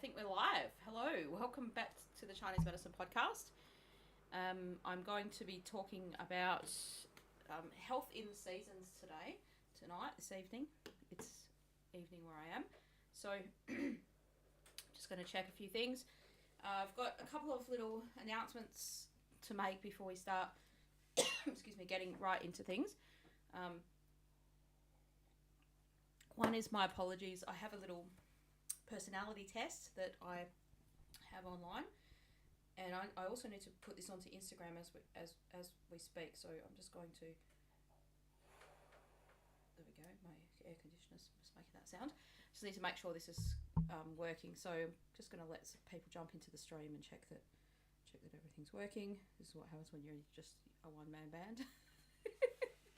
think we're live. Hello, welcome back to the Chinese Medicine Podcast. I'm going to be talking about health in the seasons tonight, this evening. It's evening where I am. So, just going to check a few things. I've got a couple of little announcements to make before we start, getting right into things. One is my apologies. I have a little personality test that I have online, and I also need to put this onto Instagram as we speak. So I'm just going to. There we go. My air conditioner's just making that sound. Just need to make sure this is working. So I'm just going to let people jump into the stream and check that everything's working. This is what happens when you're just a one-man band,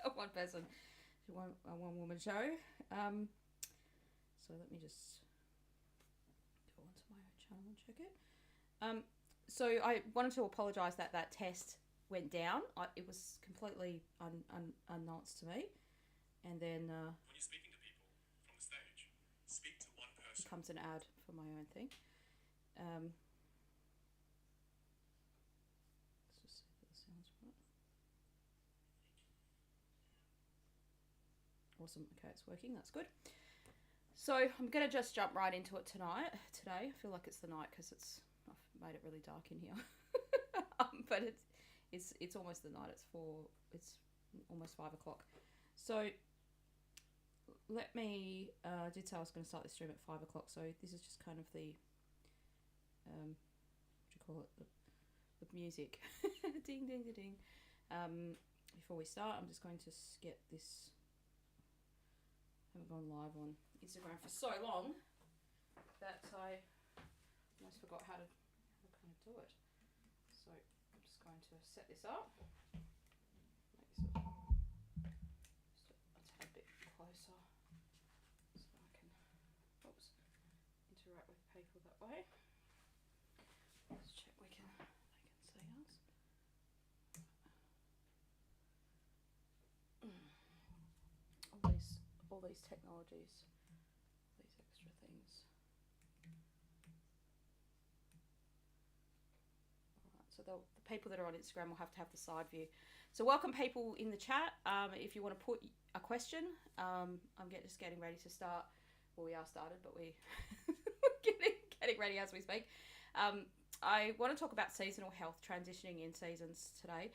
a one-person, a one-woman show. So let me just go onto my own channel and check it. So I wanted to apologise that test went down. It was completely unknowns to me. And then when you're speaking to people from the stage, speak to one person. Comes an ad for my own thing. Let's just see if it sounds right. Awesome. Okay, it's working. That's good. So I'm going to just jump right into it today. I feel like it's the night because I've made it really dark in here. But it's almost the night. It's almost 5 o'clock. So let me, I did say I was going to start this stream at 5 o'clock. So this is just kind of the, what do you call it? The music. Ding, ding, ding, ding. Before we start, I'm just going to get this. I haven't gone live on Instagram for so long that I almost forgot how to kind of do it. So I'm just going to set this up. Make this just a tad bit closer so I can interact with people that way. Let's check they can see us. All these technologies, these extra things. Alright, so the people that are on Instagram will have to have the side view. So welcome people in the chat. If you want to put a question, I'm just getting ready to start. Well, we are started, but we're getting ready as we speak. I want to talk about seasonal health, transitioning in seasons today.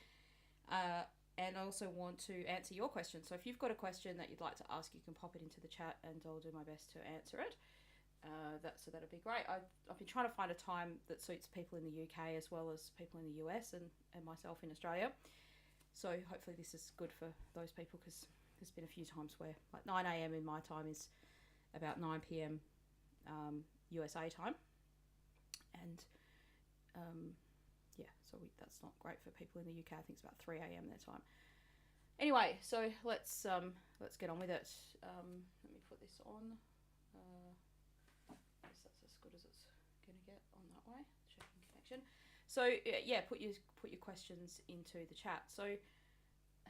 And I also want to answer your question. So if you've got a question that you'd like to ask, you can pop it into the chat and I'll do my best to answer it. That'd be great. I've been trying to find a time that suits people in the UK as well as people in the US and myself in Australia. So hopefully this is good for those people because there's been a few times where like 9 a.m. in my time is about 9 p.m. USA time. And so that's not great for people in the UK. I think it's about 3 a.m. their time. Anyway, so let's get on with it. Let me put this on. I guess that's as good as it's going to get on that way. Checking connection. So yeah, put your questions into the chat. So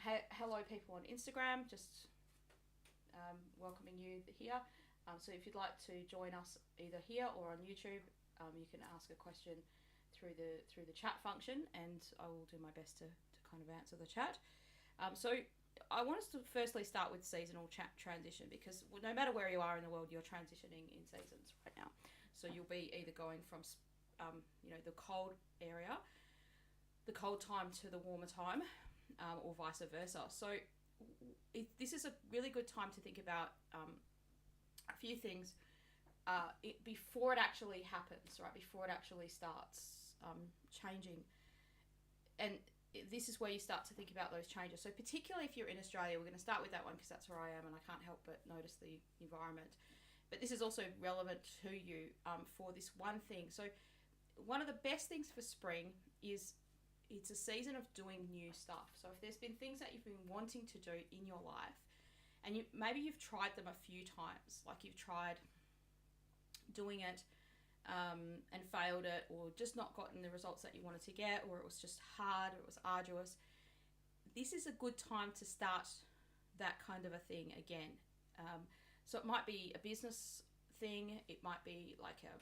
hello people on Instagram. Just welcoming you here. So if you'd like to join us either here or on YouTube, you can ask a question through the chat function, and I will do my best to kind of answer the chat. So I want us to firstly start with seasonal transition because no matter where you are in the world, you're transitioning in seasons right now. So you'll be either going from the cold area, the cold time to the warmer time, or vice versa. So this is a really good time to think about a few things before it actually happens, right? Before it actually starts changing. And this is where you start to think about those changes. So particularly if you're in Australia, we're going to start with that one because that's where I am and I can't help but notice the environment. But this is also relevant to you for this one thing. So one of the best things for spring is it's a season of doing new stuff. So if there's been things that you've been wanting to do in your life and maybe you've tried them a few times, like you've tried doing it and failed it, or just not gotten the results that you wanted to get, or it was just hard, or it was arduous, this is a good time to start that kind of a thing again. So it might be a business thing. It might be like a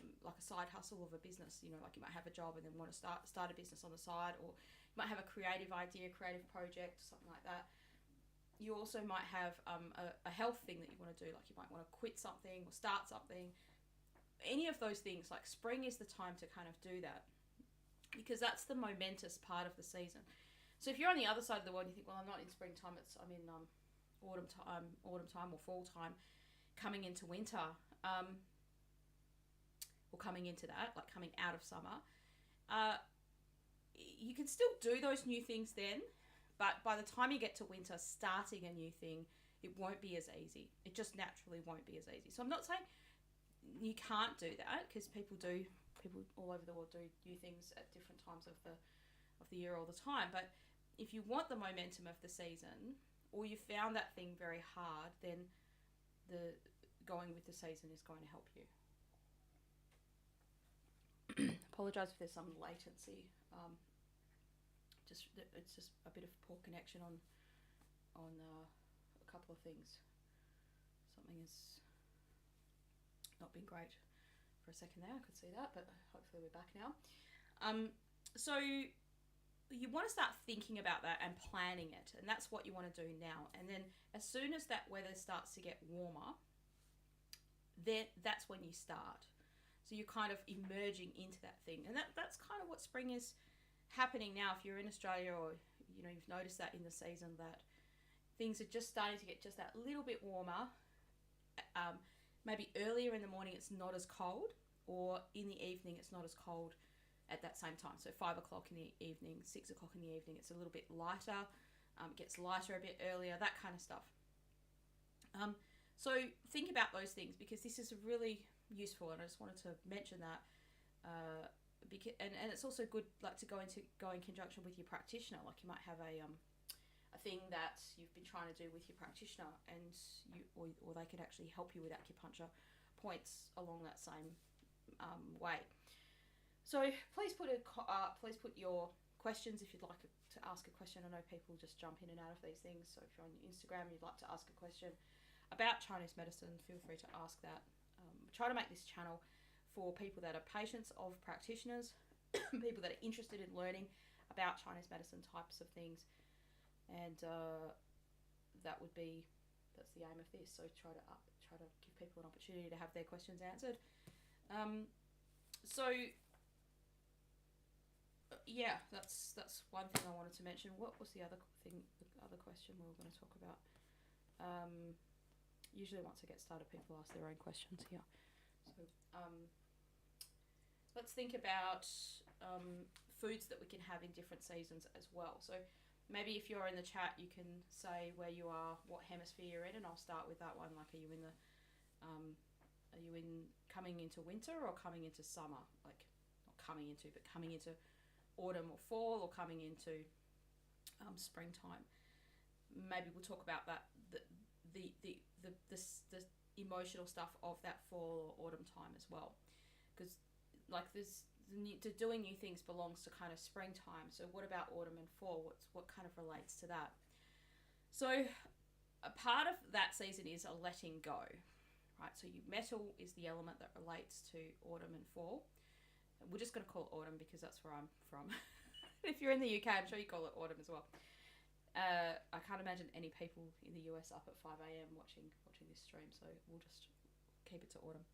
side hustle of a business. You know, like you might have a job and then want to start a business on the side, or you might have a creative idea, creative project, something like that. You also might have a health thing that you want to do, like you might want to quit something or start something. Any of those things, like spring is the time to kind of do that, because that's the momentous part of the season. So if you're on the other side of the world and you think, well, I'm not in springtime, I'm in autumn time or fall time, coming into winter, or coming into that, like coming out of summer, you can still do those new things then, but by the time you get to winter, starting a new thing, it won't be as easy. It just naturally won't be as easy. So I'm not saying you can't do that, because people all over the world do new things at different times of the year all the time. But if you want the momentum of the season, or you found that thing very hard, then the going with the season is going to help you. Apologise if there's some latency. It's just a bit of poor connection on a couple of things. Something has not been great for a second there. I could see that, but hopefully we're back now. So you want to start thinking about that and planning it, and that's what you want to do now. And then as soon as that weather starts to get warmer, then that's when you start. So you're kind of emerging into that thing, and that's kind of what spring is happening now. If you're in Australia, or you've noticed that in the season, that things are just starting to get just that little bit warmer. Maybe earlier in the morning it's not as cold, or in the evening it's not as cold at that same time. So 5 o'clock in the evening, 6 o'clock in the evening, it's a little bit lighter. It gets lighter a bit earlier, that kind of stuff. So think about those things, because this is really useful, and I just wanted to mention that. Because and it's also good, like, to go in conjunction with your practitioner. Like you might have a thing that you've been trying to do with your practitioner, and or they could actually help you with acupuncture points along that same way. So please put your questions if you'd like to ask a question. I know people just jump in and out of these things. So if you're on Instagram and you'd like to ask a question about Chinese medicine, feel free to ask that. Try to make this channel for people that are patients of practitioners, people that are interested in learning about Chinese medicine types of things, and that's the aim of this. So try to give people an opportunity to have their questions answered. Yeah, that's one thing I wanted to mention. What was the other thing? The other question we were going to talk about? Usually, once I get started, people ask their own questions here. So let's think about foods that we can have in different seasons as well. So maybe if you're in the chat, you can say where you are, what hemisphere you're in, and I'll start with that one. Like, are you in coming into winter or coming into summer? Like, not coming into, but coming into autumn or fall, or coming into springtime. Maybe we'll talk about that, the emotional stuff of that fall or autumn time as well, because like doing new things belongs to kind of springtime. So what about autumn and fall? What kind of relates to that? So a part of that season is a letting go, right? So metal is the element that relates to autumn and fall. We're just going to call it autumn because that's where I'm from. If you're in the UK, I'm sure you call it autumn as well. I can't imagine any people in the US up at 5 a.m. watching this stream, so we'll just keep it to autumn.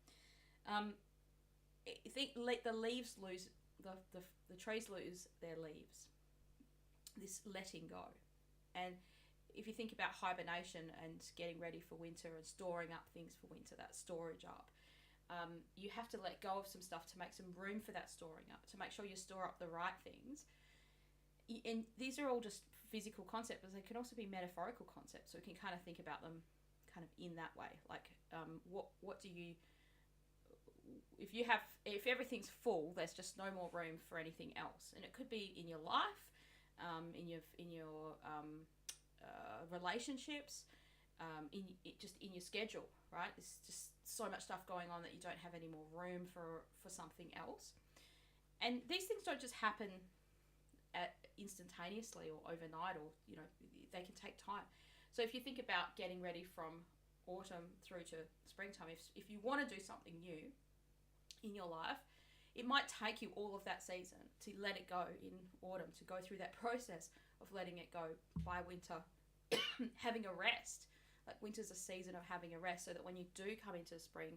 I think the leaves lose, the trees lose their leaves. This letting go. And if you think about hibernation and getting ready for winter and storing up things for winter, that storage up, you have to let go of some stuff to make some room for that storing up, to make sure you store up the right things. And these are all just physical concepts, but they can also be metaphorical concepts. So we can kind of think about them kind of in that way. Like, what do you, if everything's full, there's just no more room for anything else. And it could be in your life, in your relationships, just in your schedule, right? There's just so much stuff going on that you don't have any more room for something else. And these things don't just happen instantaneously or overnight, or they can take time. So if you think about getting ready from autumn through to springtime, if you want to do something new in your life, it might take you all of that season to let it go in autumn, to go through that process of letting it go by winter, having a rest. Like winter's a season of having a rest, so that when you do come into spring,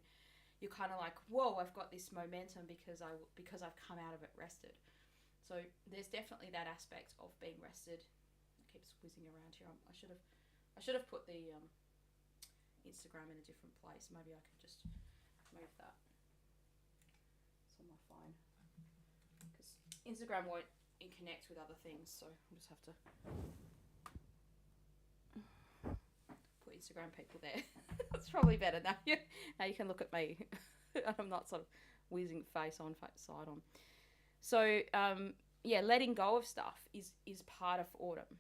you're kind of like, whoa, I've got this momentum because I've come out of it rested. So there's definitely that aspect of being rested. It keeps whizzing around here. I should have put the Instagram in a different place. Maybe I could just move that. It's on my phone because Instagram won't connect with other things, so I'll just have to put Instagram people there. That's probably better now. Now you can look at me. I'm not sort of whizzing face on, side on. So yeah, letting go of stuff is part of autumn,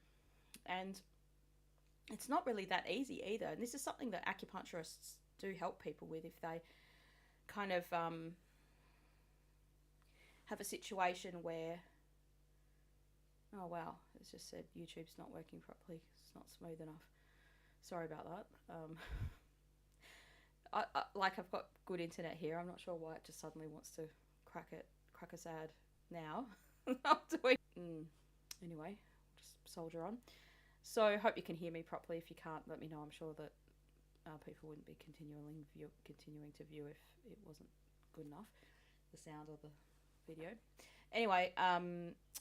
and it's not really that easy either. And this is something that acupuncturists do help people with if they kind of have a situation where, oh wow, it's just said YouTube's not working properly. It's not smooth enough. Sorry about that. I've got good internet here. I'm not sure why it just suddenly wants to crack us ad now. Anyway, just soldier on. So hope you can hear me properly. If you can't, let me know. I'm sure that people wouldn't be continuing to view if it wasn't good enough, the sound of the video. Anyway,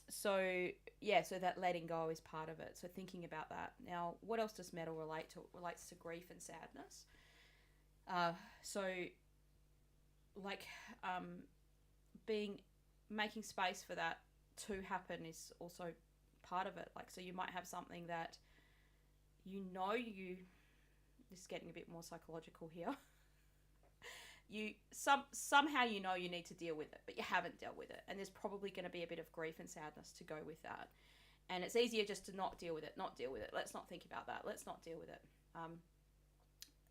so that letting go is part of it. So thinking about that. Now, what else does metal relate to? It relates to grief and sadness. Making space for that to happen is also part of it. Like, so you might have something that this is getting a bit more psychological here. Somehow you know you need to deal with it, but you haven't dealt with it, and there's probably going to be a bit of grief and sadness to go with that. And it's easier just to not deal with it. Let's not think about that. Let's not deal with it.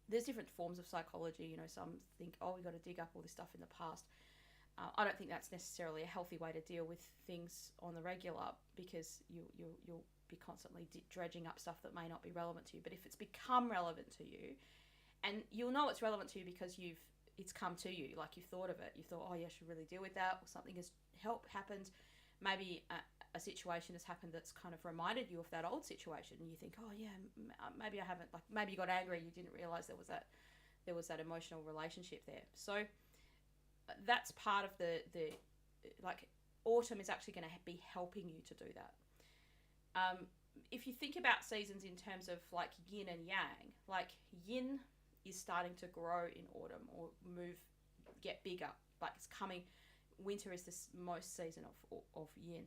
There's different forms of psychology. Some think, oh, we've got to dig up all this stuff in the past. I don't think that's necessarily a healthy way to deal with things on the regular, because you'll be constantly dredging up stuff that may not be relevant to you. But if it's become relevant to you, and you'll know it's relevant to you because it's come to you, like you've thought of it. You thought, oh yeah, I should really deal with that, or something has happened. Maybe a situation has happened that's kind of reminded you of that old situation, and you think, oh yeah, maybe I haven't. Like maybe you got angry, and you didn't realize there was that emotional relationship there. So that's part of the autumn is actually going to be helping you to do that. If you think about seasons in terms of like yin and yang, like yin is starting to grow in autumn or get bigger, like it's coming. Winter is this most season of yin,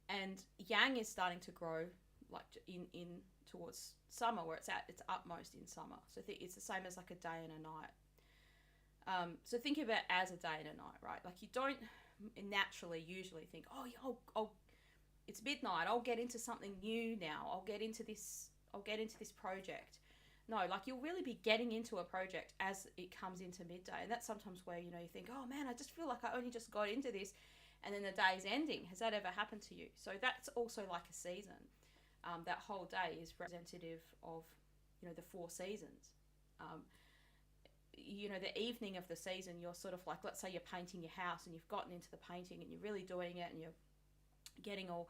and yang is starting to grow like in towards summer, where it's at its utmost in summer. So it's the same as like a day and a night. So think of it as a day and a night, right? Like you don't naturally usually think, oh, it's midnight, I'll get into something new now. I'll get into this project. No, like you'll really be getting into a project as it comes into midday. And that's sometimes where, you think, oh man, I just feel like I only just got into this and then the day's ending. Has that ever happened to you? So that's also like a season. That whole day is representative of, the 4 seasons. The evening of the season, you're sort of like, let's say you're painting your house and you've gotten into the painting and you're really doing it and you're getting all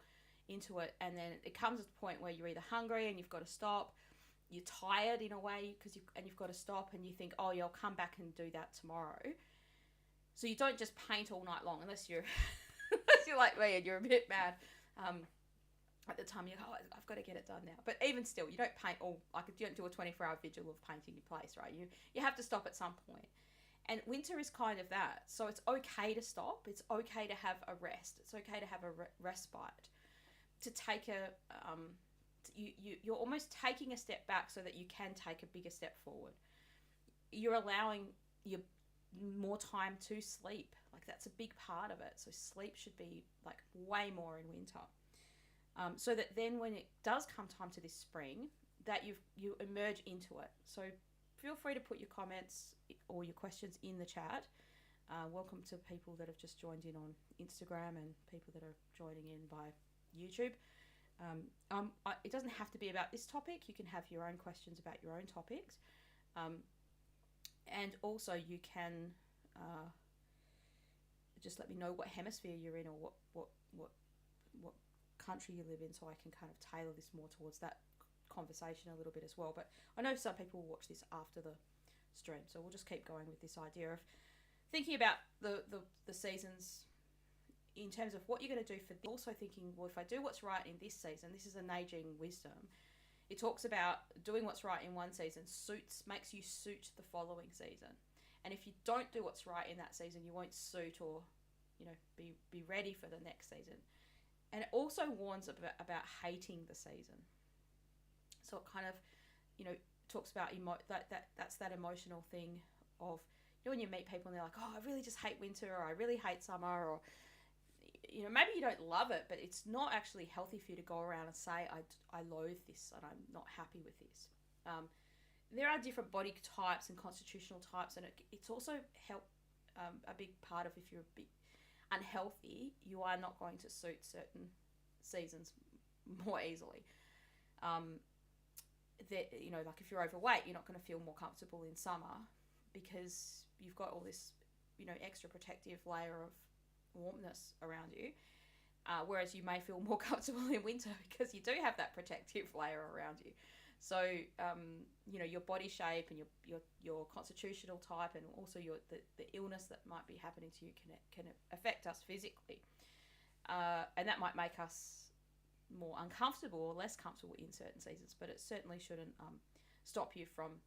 into it. And then it comes to the point where you're either hungry and you've got to stop. You're tired in a way you've got to stop, and you think, oh yeah, I'll come back and do that tomorrow. So you don't just paint all night long unless you're like me and you're a bit mad. At the time, you're like, oh, I've got to get it done now. But even still, you don't paint you don't do a 24-hour vigil of painting your place, right? You have to stop at some point. And winter is kind of that. So it's okay to stop. It's okay to have a rest. It's okay to have a respite. To take you're almost taking a step back so that you can take a bigger step forward. You're allowing your more time to sleep. Like that's a big part of it. So sleep should be like way more in winter. So that then when it does come time to this spring, that you emerge into it. So feel free to put your comments or your questions in the chat. Welcome to people that have just joined in on Instagram and people that are joining in by YouTube. It doesn't have to be about this topic. You can have your own questions about your own topics. And also you can just let me know what hemisphere you're in, or what country you live in, so I can kind of tailor this more towards that conversation a little bit as well. But I know some people will watch this after the stream, so we'll just keep going with this idea of thinking about the seasons in terms of what you're going to do for this. Also thinking, well, if I do what's right in this season, this is an aging wisdom. It talks about doing what's right in one season makes you suit the following season. And if you don't do what's right in that season, you won't suit or, be ready for the next season. And it also warns about hating the season. So it kind of, talks about that's that emotional thing of, when you meet people and they're like, oh, I really just hate winter, or I really hate summer, or, maybe you don't love it, but it's not actually healthy for you to go around and say, I loathe this and I'm not happy with this. There are different body types and constitutional types, and it's also a big part of, if you're a bit unhealthy, you are not going to suit certain seasons more easily. Like if you're overweight, you're not going to feel more comfortable in summer because you've got all this, extra protective layer of warmness around you. Whereas you may feel more comfortable in winter because you do have that protective layer around you. So, your body shape and your constitutional type, and also the illness that might be happening to you can affect us physically. And that might make us more uncomfortable or less comfortable in certain seasons, but it certainly shouldn't stop you from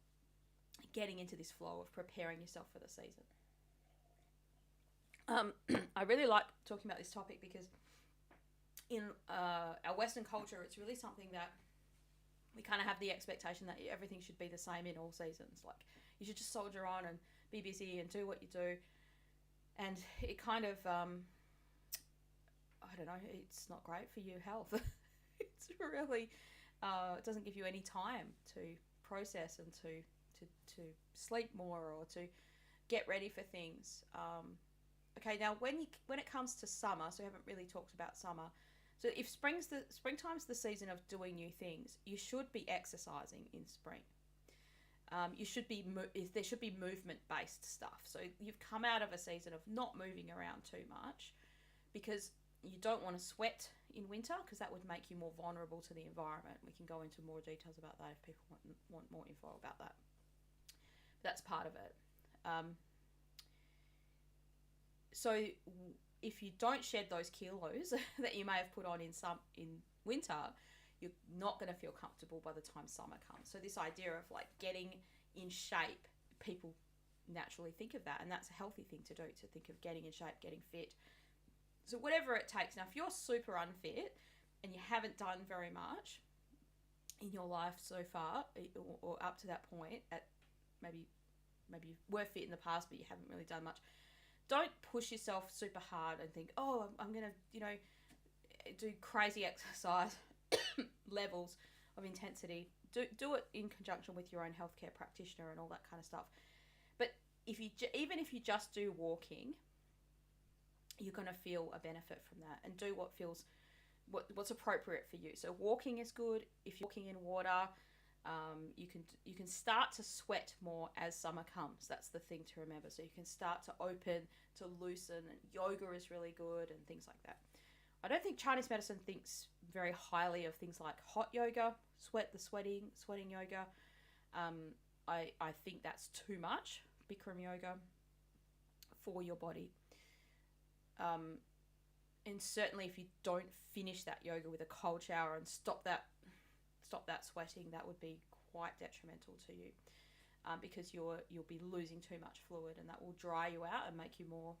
getting into this flow of preparing yourself for the season. I really like talking about this topic because in our Western culture, it's really something that we kind of have the expectation that everything should be the same in all seasons. Like, you should just soldier on and be busy and do what you do. And it kind of, I don't know, it's not great for your health. It's really, it doesn't give you any time to process and to sleep more or to get ready for things. Okay, now when it comes to summer, so we haven't really talked about summer. So if springtime's the season of doing new things, you should be exercising in spring. There should be movement-based stuff. So you've come out of a season of not moving around too much because you don't want to sweat in winter, because that would make you more vulnerable to the environment. We can go into more details about that if people want more info about that. That's part of it. So if you don't shed those kilos that you may have put on in winter, you're not going to feel comfortable by the time summer comes. So this idea of like getting in shape, people naturally think of that, and that's a healthy thing to do, to think of getting in shape, getting fit. So whatever it takes. Now, if you're super unfit and you haven't done very much in your life so far, or up to that point, at maybe you were fit in the past but you haven't really done much, don't push yourself super hard and think, oh, I'm going to, do crazy exercise levels of intensity. Do it in conjunction with your own healthcare practitioner and all that kind of stuff. But even if you just do walking, you're going to feel a benefit from that, and do what's appropriate for you. So walking is good. If you're walking in water, you can start to sweat more as summer comes. That's the thing to remember. So you can start to open, to loosen, and yoga is really good and things like that. I don't think Chinese medicine thinks very highly of things like hot yoga, sweating yoga. I think that's too much, Bikram yoga, for your body. And certainly if you don't finish that yoga with a cold shower and stop that sweating, that would be quite detrimental to you, because you'll be losing too much fluid, and that will dry you out and make you more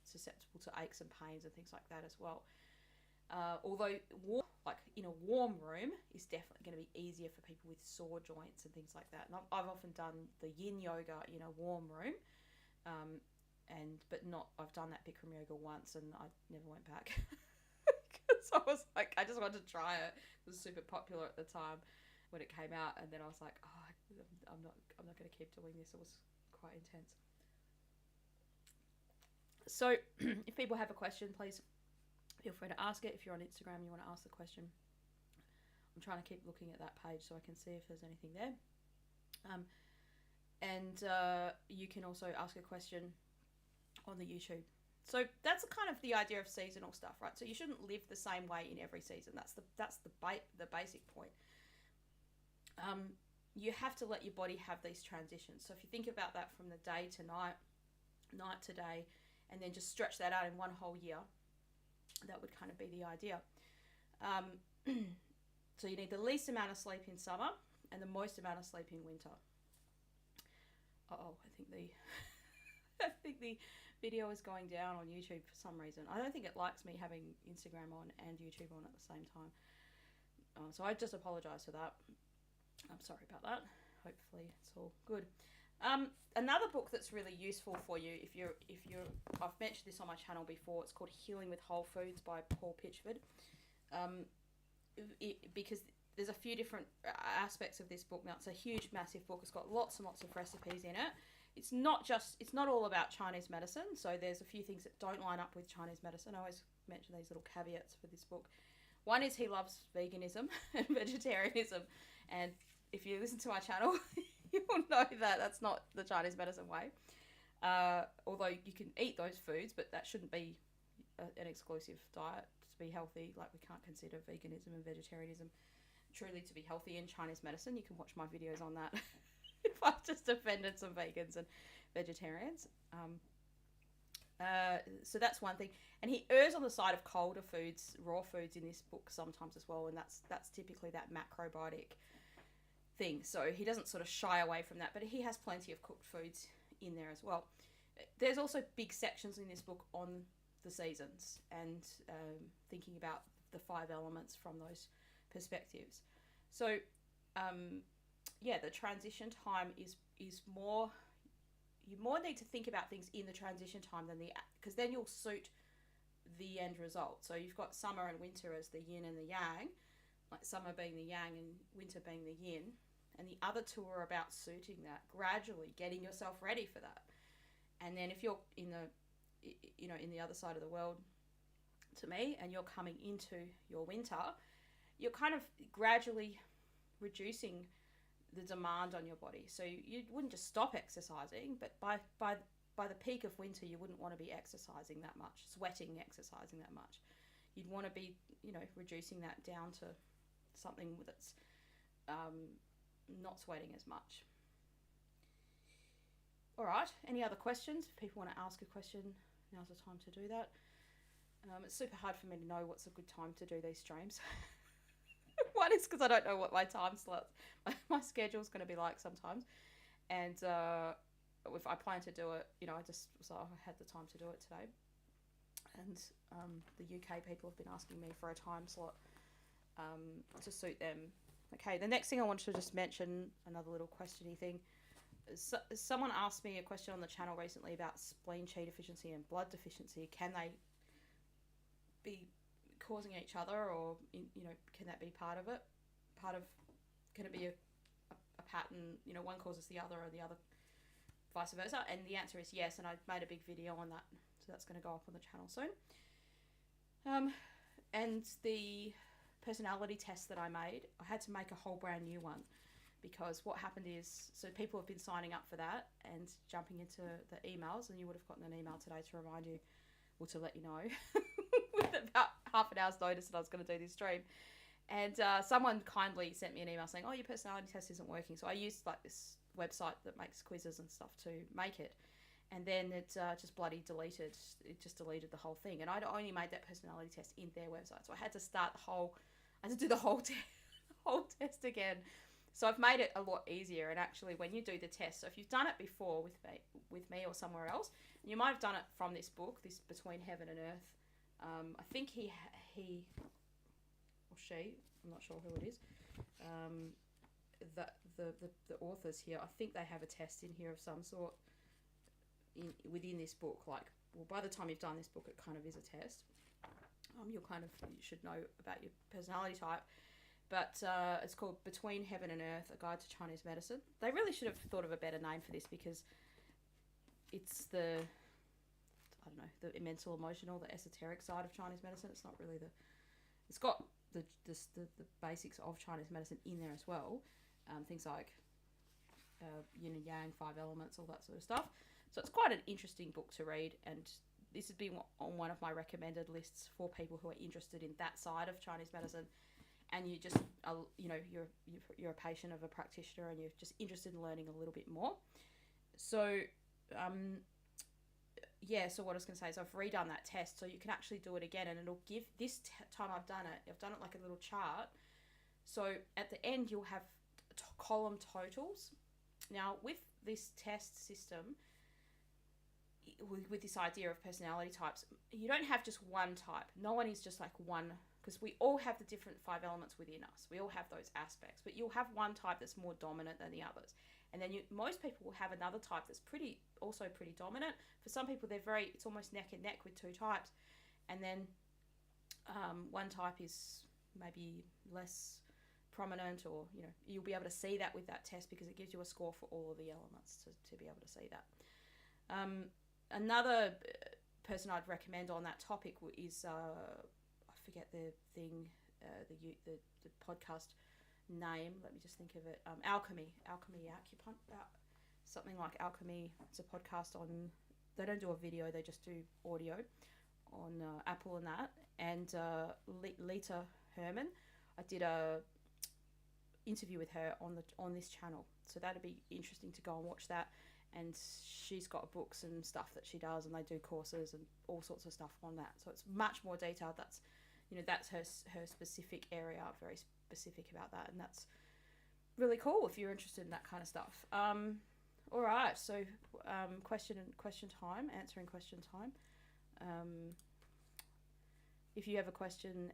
susceptible to aches and pains and things like that as well. Although in a warm room is definitely going to be easier for people with sore joints and things like that. And I've often done the yin yoga in a warm room, I've done that Bikram yoga once and I never went back. Because I was like, I just wanted to try it. It was super popular at the time when it came out, and then I was like, oh, I'm not going to keep doing this. It was quite intense. So if people have a question, please feel free to ask it. If you're on Instagram, you want to ask the question, I'm trying to keep looking at that page so I can see if there's anything there. And you can also ask a question on the YouTube. So that's kind of the idea of seasonal stuff, right? So you shouldn't live the same way in every season. That's the basic point. You have to let your body have these transitions. So if you think about that from the day to night, night to day, and then just stretch that out in one whole year, that would kind of be the idea. So you need the least amount of sleep in summer and the most amount of sleep in winter. I think I think the video is going down on YouTube for some reason. I don't think it likes me having Instagram on and YouTube on at the same time. So I just apologise for that. I'm sorry about that. Hopefully it's all good. Another book that's really useful for you, if you're, I've mentioned this on my channel before. It's called Healing with Whole Foods by Paul Pitchford. Because there's a few different aspects of this book. Now it's a huge, massive book. It's got lots and lots of recipes in it. It's not all about Chinese medicine. So there's a few things that don't line up with Chinese medicine. I always mention these little caveats for this book. One is he loves veganism and vegetarianism, and if you listen to my channel, you will know that that's not the Chinese medicine way. Although you can eat those foods, but that shouldn't be an exclusive diet to be healthy. Like, we can't consider veganism and vegetarianism truly to be healthy in Chinese medicine. You can watch my videos on that if I've just offended some vegans and vegetarians. So that's one thing. And he errs on the side of colder foods, raw foods in this book sometimes as well, and that's typically that macrobiotic thing. So he doesn't sort of shy away from that, but he has plenty of cooked foods in there as well. There's also big sections in this book on the seasons and thinking about the 5 elements from those perspectives. So the transition time is more, you more need to think about things in the transition time than because then you'll suit the end result. So you've got summer and winter as the yin and the yang, like summer being the yang and winter being the yin, and the other two are about suiting that, gradually getting yourself ready for that. And then if you're in the other side of the world to me, and you're coming into your winter, you're kind of gradually reducing the demand on your body. So you wouldn't just stop exercising, but by the peak of winter, you wouldn't want to be exercising that much, exercising that much. You'd want to be, reducing that down to something that's not sweating as much. All right, any other questions? If people want to ask a question, now's the time to do that. It's super hard for me to know what's a good time to do these streams. One is because I don't know what my time slots, my schedule's going to be like sometimes. And if I plan to do it, I had the time to do it today. And the UK people have been asking me for a time slot to suit them. Okay, the next thing I wanted to just mention, another little questiony thing. Someone asked me a question on the channel recently about spleen chi deficiency and blood deficiency. Can they be causing each other, or can that be part of it? Can it be a pattern? One causes the other, or the other vice versa? And the answer is yes. And I made a big video on that, so that's going to go up on the channel soon. And the personality test that I made, I had to make a whole brand new one, because what happened is, so people have been signing up for that and jumping into the emails, and you would have gotten an email today to remind you, or to let you know, with about half an hour's notice that I was going to do this stream. And someone kindly sent me an email saying, oh, your personality test isn't working. So I used this website that makes quizzes and stuff to make it. And then it just bloody deleted. It just deleted the whole thing. And I'd only made that personality test in their website. So I had to do the whole test again. So I've made it a lot easier. And actually, when you do the test, so if you've done it before with me or somewhere else, and you might have done it from this book, this Between Heaven and Earth. I think he or she, I'm not sure who it is. The authors here, I think they have a test in here of some sort within this book. By the time you've done this book, it kind of is a test. You should know about your personality type. But it's called Between Heaven and Earth, A Guide to Chinese Medicine. They really should have thought of a better name for this, because it's the mental, emotional, the esoteric side of Chinese medicine. It's not really it's got the basics of Chinese medicine in there as well. Things like yin and yang, 5 elements, all that sort of stuff. So it's quite an interesting book to read, and this has been on one of my recommended lists for people who are interested in that side of Chinese medicine. And you just, you're a patient of a practitioner, and you're just interested in learning a little bit more. So, so what I was going to say is I've redone that test, so you can actually do it again, and it'll give, this time I've done it like a little chart. So at the end, you'll have column totals. Now, with this test system, with this idea of personality types, you don't have just one type. No one is just like one, because we all have the different 5 elements within us. We all have those aspects, but you'll have one type that's more dominant than the others. And then most people will have another type that's also pretty dominant. For some people, it's almost neck and neck with 2 types. And then one type is maybe less prominent, or, you'll be able to see that with that test, because it gives you a score for all of the elements to be able to see that. Another person I'd recommend on that topic is, I forget the thing, the podcast name, let me just think of it. Alchemy Acupuncture, something like Alchemy. It's a podcast on, they don't do a video, they just do audio on Apple and that. And Lita Herman, I did a interview with her on this channel, so that'd be interesting to go and watch that. And she's got books and stuff that she does, and they do courses and all sorts of stuff on that. So it's much more detailed. That's her specific area, very specific about that, and that's really cool if you're interested in that kind of stuff. All right, so answering question time. If you have a question,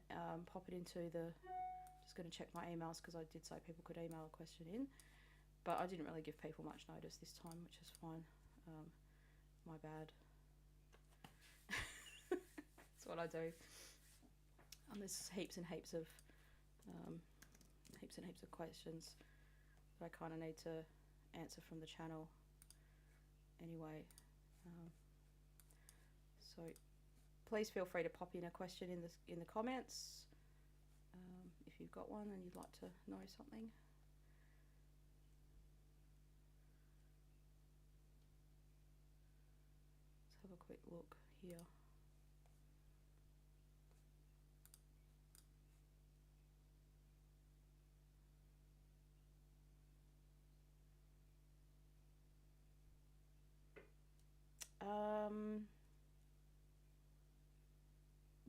pop it into just going to check my emails, because I did say people could email a question in. But I didn't really give people much notice this time, which is fine. My bad. That's what I do. And there's heaps and heaps of questions that I kind of need to answer from the channel. Anyway, so please feel free to pop in a question in the comments if you've got one and you'd like to know something. Have a quick look here.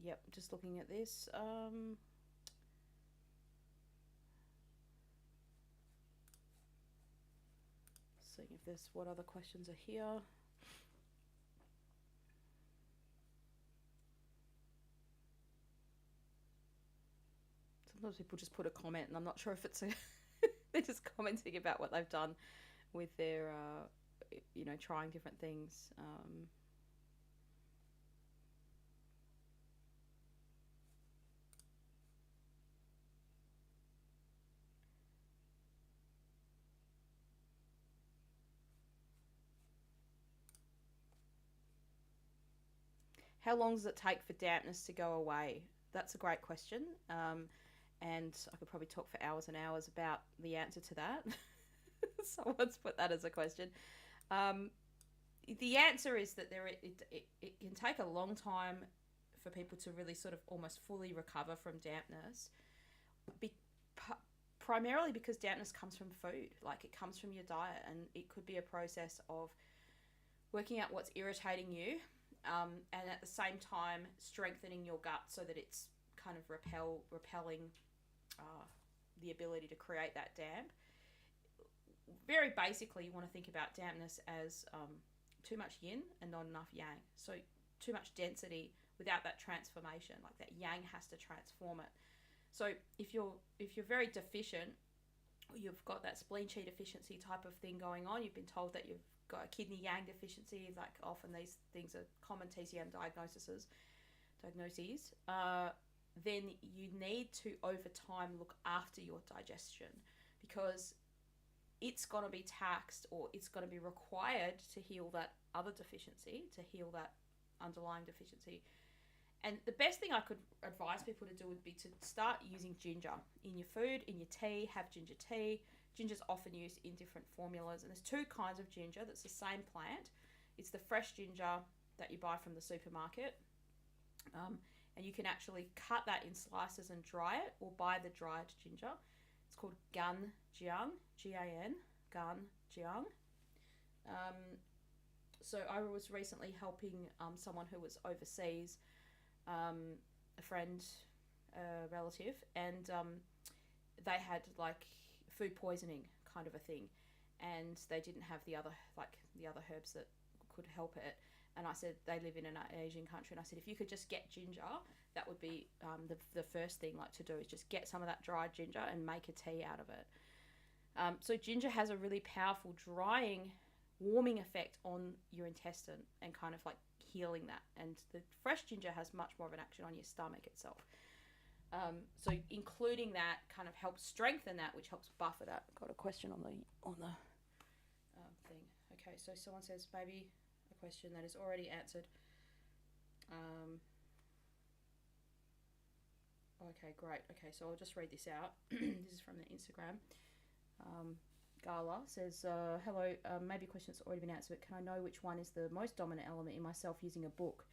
Yep, just looking at this. Seeing if there's what other questions are here. Sometimes people just put a comment, and I'm not sure if it's they're just commenting about what they've done with their, trying different things. How long does it take for dampness to go away? That's a great question. And I could probably talk for hours and hours about the answer to that. Someone's put that as a question. The answer is that it can take a long time for people to really sort of almost fully recover from dampness. Primarily because dampness comes from food, like it comes from your diet, and it could be a process of working out what's irritating you, and at the same time strengthening your gut so that it's kind of repelling the ability to create that damp. Very basically, you want to think about dampness as too much yin and not enough yang. So too much density without that transformation, like that yang has to transform it. So if you're very deficient, or you've got that spleen qi deficiency type of thing going on, you've been told that you've got a kidney yang deficiency, like often these things are common TCM diagnoses, then you need to over time look after your digestion, because it's going to be taxed, or it's going to be required to heal that other deficiency, to heal that underlying deficiency. And the best thing I could advise people to do would be to start using ginger in your food, in your tea. Have ginger tea. Ginger's often used in different formulas. And there's two kinds of ginger that's the same plant. It's the fresh ginger that you buy from the supermarket. And you can actually cut that in slices and dry it, or buy the dried ginger. It's called ganjiang, G-A-N, ganjiang. So I was recently helping someone who was overseas, a friend, a relative, and they had like food poisoning kind of a thing, and they didn't have the other herbs that could help it. And I said, they live in an Asian country, and I said, if you could just get ginger, that would be the first thing like to do, is just get some of that dried ginger and make a tea out of it. So ginger has a really powerful drying, warming effect on your intestine and kind of like healing that. And the fresh ginger has much more of an action on your stomach itself. So including that kind of helps strengthen that, which helps buffer that. Got a question on the thing. Okay, so someone says maybe a question that is already answered. Okay, great. Okay, so I'll just read this out. This is from the Instagram. Gala says, hello, maybe a question that's already been answered, but can I know which one is the most dominant element in myself using a book,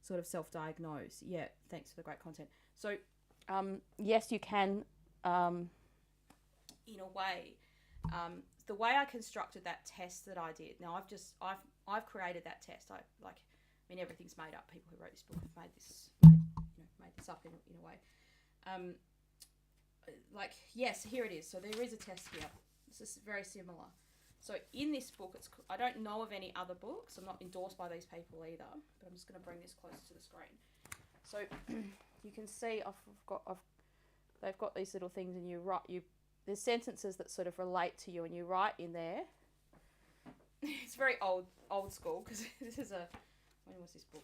sort of self-diagnose? Yeah, thanks for the great content. So, yes, you can, in a way. The way I constructed that test that I did, now I've created that test. Everything's made up. People who wrote this book have made this up in a way. Yes, here it is. So there is a test here. This is very similar. So in this book, I don't know of any other books. I'm not endorsed by these people either, but I'm just going to bring this closer to the screen. So you can see they've got these little things, and there's sentences that sort of relate to you, and you write in there. It's very old school, because this is when was this book?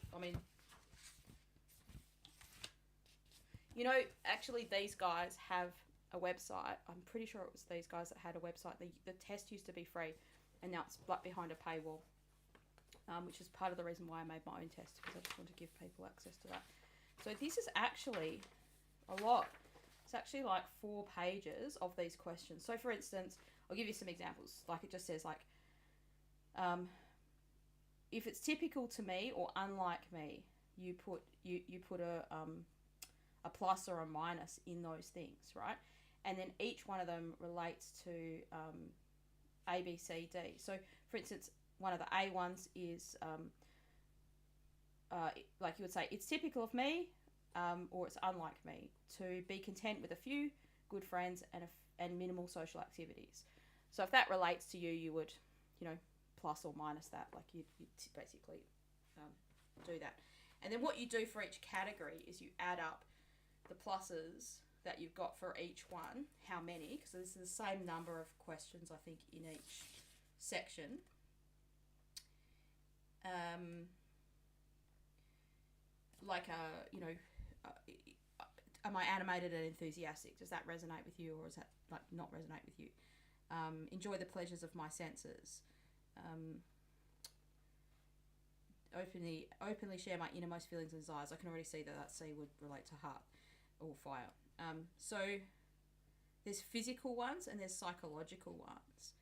Actually these guys have a website. I'm pretty sure it was these guys that had a website. The test used to be free, and now it's behind a paywall, which is part of the reason why I made my own test, because I just want to give people access to that. So this is actually a lot. It's actually like 4 pages of these questions. So for instance, I'll give you some examples. Like it just says if it's typical to me or unlike me, you put a plus or a minus in those things, right? And then each one of them relates to A, B, C, D. So, for instance, one of the A ones is, like you would say, it's typical of me, or it's unlike me, to be content with a few good friends and minimal social activities. So if that relates to you, you would, plus or minus that. Like you basically do that. And then what you do for each category is you add up the pluses that you've got for each one, how many, because this is the same number of questions, I think, in each section. Am I animated and enthusiastic? Does that resonate with you, or does that not resonate with you? Enjoy the pleasures of my senses. Openly share my innermost feelings and desires. I can already see that C would relate to heart or fire. So there's physical ones and there's psychological ones,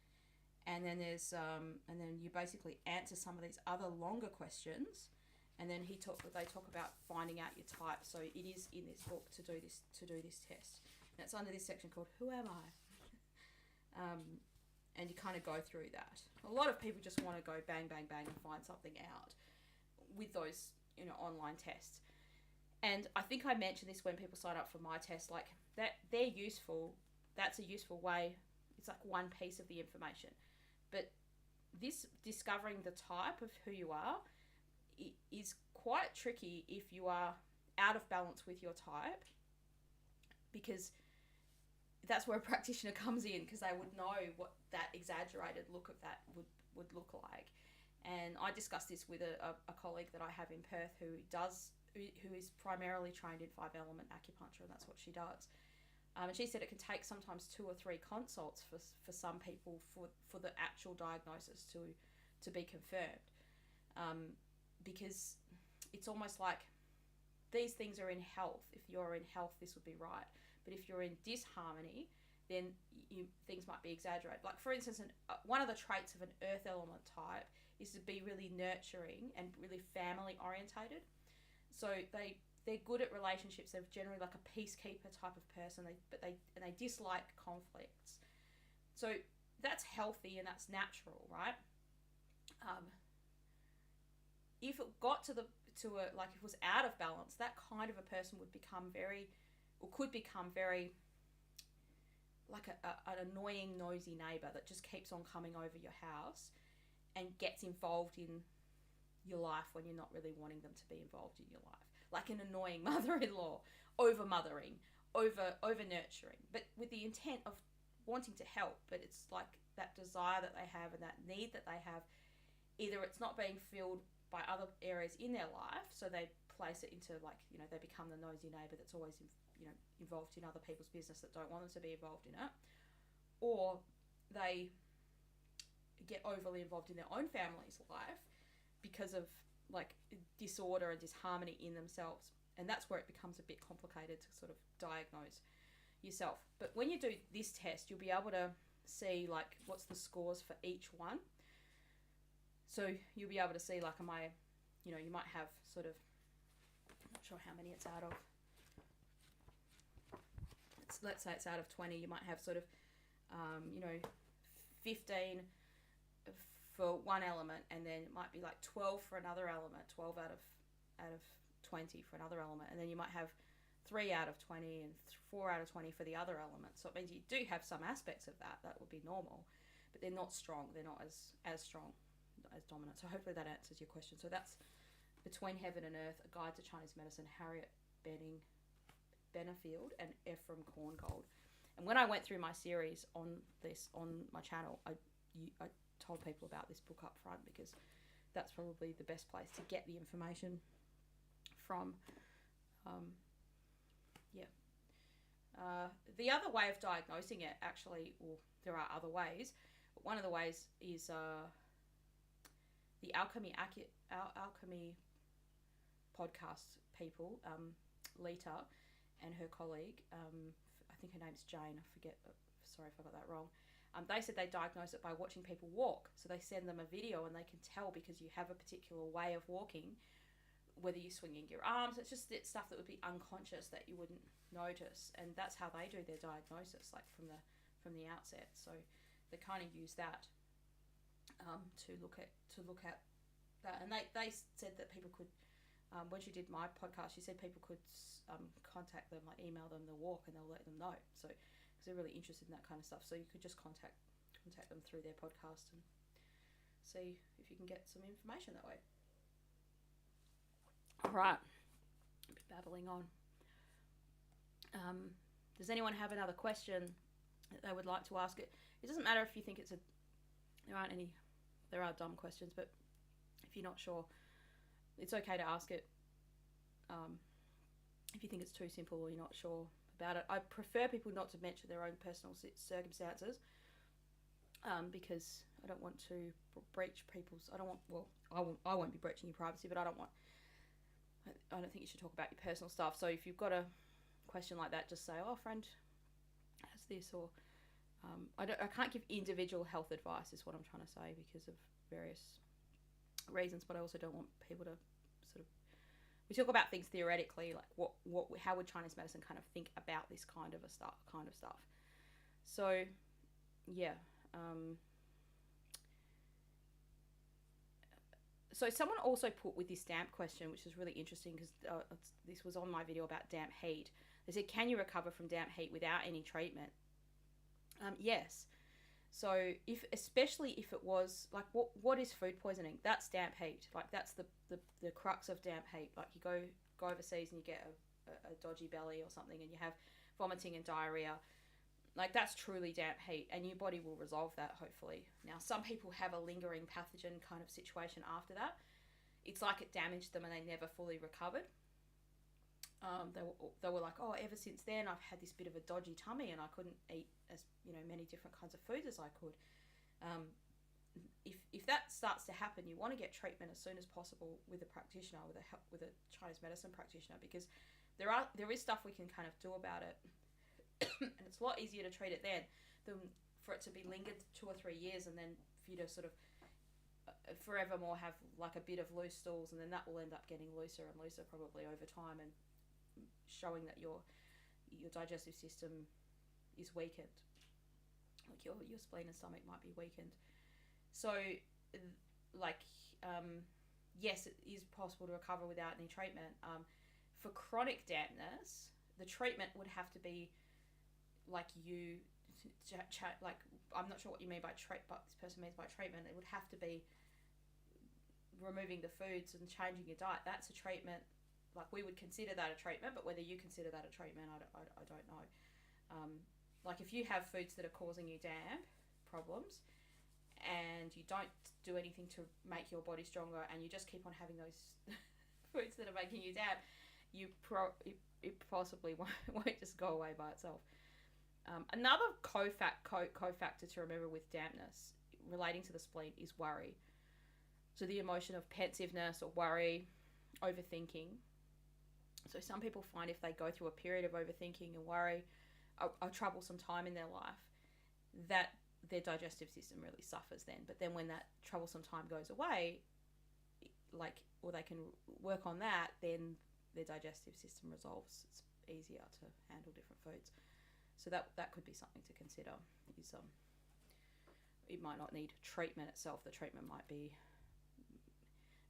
and then there's and then you basically answer some of these other longer questions, and then they talk about finding out your type. So it is in this book to do this test, and it's under this section called Who Am I? And you kind of go through that. A lot of people just want to go bang, bang, bang and find something out with those, online tests. And I think I mentioned this when people sign up for my test, like that they're useful. That's a useful way. It's like one piece of the information. But this discovering the type of who you are is quite tricky if you are out of balance with your type, because that's where a practitioner comes in, because they would know what that exaggerated look of that would look like. And I discussed this with a colleague that I have in Perth who is primarily trained in 5-element acupuncture, and that's what she does. And she said it can take sometimes 2 or 3 consults for some people for the actual diagnosis to be confirmed, because it's almost like these things are in health. If you're in health, this would be right. But if you're in disharmony, then things might be exaggerated. Like, for instance, one of the traits of an earth element type is to be really nurturing and really family orientated. So they're good at relationships. They're generally like a peacekeeper type of person. They dislike conflicts. So that's healthy and that's natural, right? If it got to like if it was out of balance, that kind of a person would become could become very like an annoying, nosy neighbour that just keeps on coming over your house and gets involved in your life when you're not really wanting them to be involved in your life. Like an annoying mother-in-law, over-mothering, over-nurturing, but with the intent of wanting to help, but it's like that desire that they have and that need that they have, either it's not being filled by other areas in their life, so they place it into like, they become the nosy neighbour that's always involved in other people's business that don't want them to be involved in it, or they get overly involved in their own family's life because of like disorder and disharmony in themselves, and that's where it becomes a bit complicated to sort of diagnose yourself. But when you do this test, you'll be able to see like what's the scores for each one. So you'll be able to see like, you might have sort of, I'm not sure how many it's out of. Let's say it's out of 20. You might have sort of, 15 for one element, and then it might be like 12 for another element, 12 out of 20 for another element, and then you might have 3 out of 20 and 4 out of 20 for the other element. So it means you do have some aspects of that would be normal, but they're not strong. They're not as strong, as dominant. So hopefully that answers your question. So that's Between Heaven and Earth, A Guide to Chinese Medicine, Harriet Benefield and Ephraim Korngold. And when I went through my series on my channel, I told people about this book up front because that's probably the best place to get the information from. The other way of diagnosing it, actually, well, there are other ways, but one of the ways is the alchemy podcast people, Lita and her colleague, I think her name's Jane, I forget, sorry if I got that wrong. They said they diagnose it by watching people walk. So they send them a video and they can tell because you have a particular way of walking, whether you're swinging your arms. It's stuff that would be unconscious that you wouldn't notice. And that's how they do their diagnosis, like from the outset. So they kind of use that to look at that. And they said that people could, when she did my podcast, she said people could contact them, like email them the walk, and they'll let them know. So because they're really interested in that kind of stuff. So you could just contact them through their podcast and see if you can get some information that way. All right, I'll be babbling on. Does anyone have another question that they would like to ask? It doesn't matter if you think there are dumb questions, but if you're not sure, it's okay to ask it. If you think it's too simple or you're not sure about it, I prefer people not to mention their own personal circumstances, because I don't want to breach people's. I won't be breaching your privacy, but I don't think you should talk about your personal stuff. So if you've got a question like that, just say, "Oh, friend has this," or I can't give individual health advice, is what I'm trying to say, because of various reasons. But I also don't want people to sort of. We talk about things theoretically, like how would Chinese medicine kind of think about this kind of stuff. So, yeah. So someone also put with this damp question, which is really interesting because this was on my video about damp heat. They said, can you recover from damp heat without any treatment? Yes. So especially if it was like, what is food poisoning? That's damp heat. Like that's the crux of damp heat. Like you go overseas and you get a dodgy belly or something and you have vomiting and diarrhea. Like that's truly damp heat, and your body will resolve that, hopefully. Now, some people have a lingering pathogen kind of situation after that. It's like it damaged them and they never fully recovered. They were like, oh, ever since then I've had this bit of a dodgy tummy and I couldn't eat as many different kinds of foods as I could. if that starts to happen, you want to get treatment as soon as possible with a practitioner, with a Chinese medicine practitioner, because there is stuff we can kind of do about it, and it's a lot easier to treat it then than for it to be lingered 2 or 3 years, and then for you to sort of forevermore have like a bit of loose stools, and then that will end up getting looser and looser probably over time, and showing that your digestive system is weakened, like your spleen and stomach might be weakened. So like yes, it is possible to recover without any treatment. For chronic dampness, the treatment would have to be like like, I'm not sure what you mean by but this person means by treatment. It would have to be removing the foods and changing your diet. That's a treatment. Like, we would consider that a treatment, but whether you consider that a treatment, I don't know. Like, if you have foods that are causing you damp problems and you don't do anything to make your body stronger, and you just keep on having those foods that are making you damp, it possibly won't just go away by itself. Another cofactor to remember with dampness relating to the spleen is worry. So the emotion of pensiveness or worry, overthinking. So some people find if they go through a period of overthinking and worry, a troublesome time in their life, that their digestive system really suffers then. But then when that troublesome time goes away, or they can work on that, then their digestive system resolves. It's easier to handle different foods. So that could be something to consider. It might not need treatment itself. The treatment might be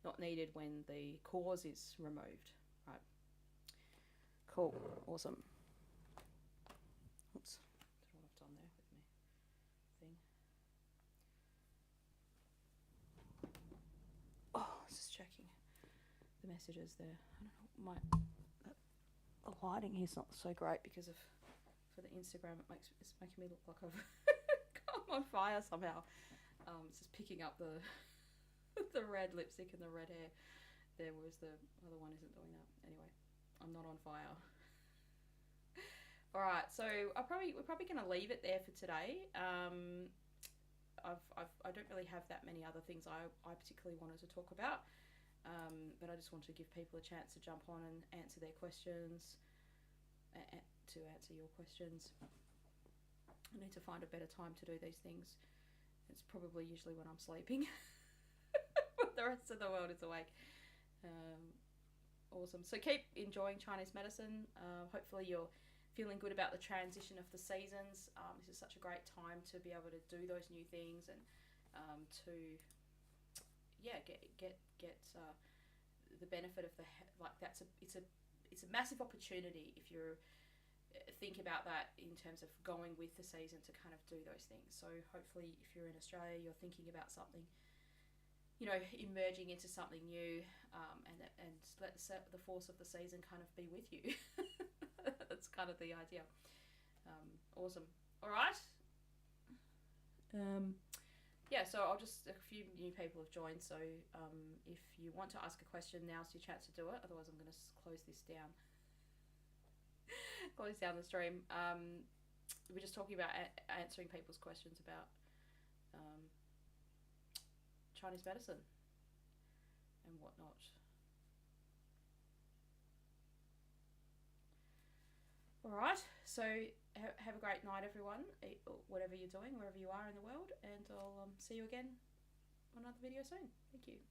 not needed when the cause is removed. Right. Cool. Awesome. Oops. I don't know what I've done there with my thing. Oh, just checking the messages there. I don't know. The lighting here's not so great because of. For the Instagram, it's making me look like I've come on fire somehow. It's just picking up the the red lipstick and the red hair there, whereas the other one isn't doing that. Anyway, I'm not on fire. All right, so we're probably going to leave it there for today. I don't really have that many other things I particularly wanted to talk about, but I just want to give people a chance to jump on and answer their questions. To answer your questions. I need to find a better time to do these things. It's probably usually when I'm sleeping. The rest of the world is awake. Awesome. So keep enjoying Chinese medicine. Hopefully you're feeling good about the transition of the seasons. This is such a great time to be able to do those new things and to get the benefit of it's a massive opportunity if you're think about that in terms of going with the season to kind of do those things. So hopefully if you're in Australia, you're thinking about something, emerging into something new, and let the force of the season kind of be with you. That's kind of the idea. Awesome. All right. So a few new people have joined, so if you want to ask a question, now's your chance to do it. Otherwise I'm going to close this down. Close down the stream. We're just talking about answering people's questions about Chinese medicine and whatnot. All right, so have a great night, everyone, whatever you're doing, wherever you are in the world, and I'll see you again on another video soon. Thank you.